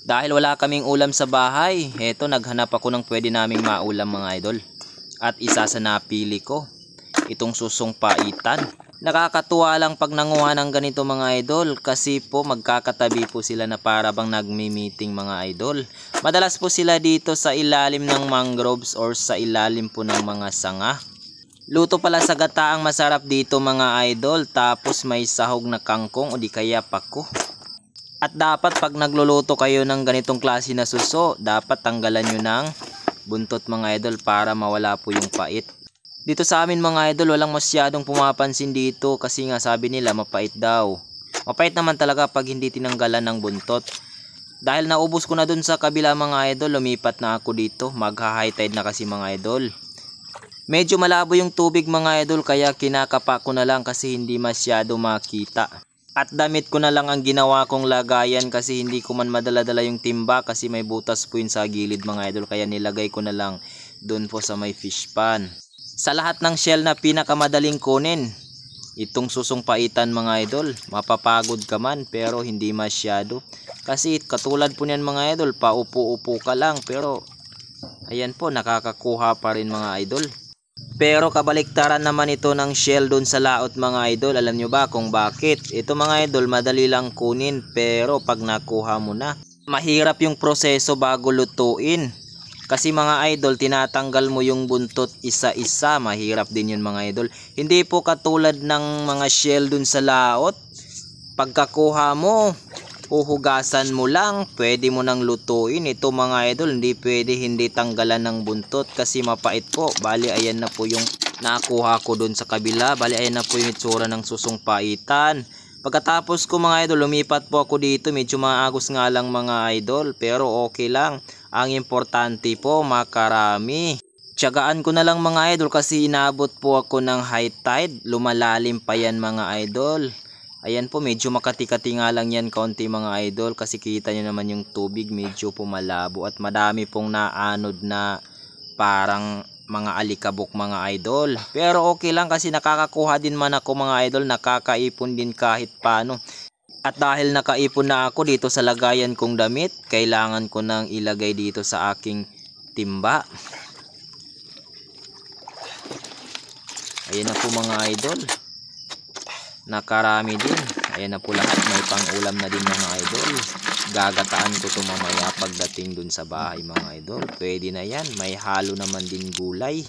Dahil wala kaming ulam sa bahay, heto naghanap ako ng pwede naming maulam mga idol. At isa sa napili ko, itong susong paitan. Nakakatuwa lang pag nanguha ng ganito mga idol kasi po magkakatabi po sila na para bang nagmi-meeting mga idol. Madalas po sila dito sa ilalim ng mangroves or sa ilalim po ng mga sanga. Luto pala sa gataang masarap dito mga idol, tapos may sahog na kangkong o di kaya pako. At dapat pag nagluluto kayo ng ganitong klase na suso, dapat tanggalan nyo ng buntot mga idol para mawala po yung pait. Dito sa amin mga idol, walang masyadong pumapansin dito kasi nga sabi nila mapait daw. Mapait naman talaga pag hindi tinanggalan ng buntot. Dahil naubos ko na dun sa kabila mga idol, lumipat na ako dito. Magha-high tide na kasi mga idol. Medyo malabo yung tubig mga idol kaya kinakapa ko na lang kasi hindi masyado makita. At damit ko na lang ang ginawa kong lagayan kasi hindi ko man madala-dala yung timba kasi may butas po yun sa gilid mga idol. Kaya nilagay ko na lang dun po sa may fish pan. Sa lahat ng shell na pinakamadaling kunin, itong susong paitan mga idol. Mapapagod ka man pero hindi masyado. Kasi katulad po niyan mga idol, paupo-upo ka lang pero ayan po nakakakuha pa rin mga idol. Pero kabaliktaran naman ito ng shell dun sa laot mga idol. Alam nyo ba kung bakit? Ito mga idol madali lang kunin pero pag nakuha mo na, mahirap yung proseso bago lutuin. Kasi mga idol tinatanggal mo yung buntot isa-isa. Mahirap din yun mga idol. Hindi po katulad ng mga shell dun sa laot. Pagkakuha mo, uhugasan mo lang, pwede mo nang lutuin. Ito mga idol, hindi pwede hindi tanggalan ng buntot kasi mapait po. Bali ayan na po yung nakuha ko dun sa kabila. Bali ayan na po yung itsura ng susong paitan. Pagkatapos ko mga idol, lumipat po ako dito. Medyo maagos nga lang mga idol, pero okay lang. Ang importante po makarami. Tiyagaan ko na lang mga idol kasi inabot po ako ng high tide. Lumalalim pa yan mga idol. Ayan po, medyo makati-kati nga lang yan kaunti mga idol kasi kita nyo naman yung tubig medyo pumalabo at madami pong naanod na parang mga alikabok mga idol. Pero okay lang kasi nakakakuha din man ako mga idol, nakakaipon din kahit paano. At dahil nakaipon na ako dito sa lagayan kong damit, kailangan ko nang ilagay dito sa aking timba. Ayan na po mga idol. Nakarami din. Ayan na po lahat. May pang-ulam na din mga idol. Gagataan ko ito mamaya pagdating dun sa bahay mga idol. Pwede na yan. May halo naman din gulay.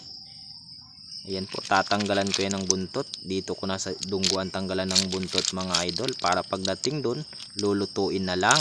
Ayan po. Tatanggalan ko yan ng buntot. Dito ko na sa dungguan tanggalan ng buntot mga idol. Para pagdating dun, lulutuin na lang.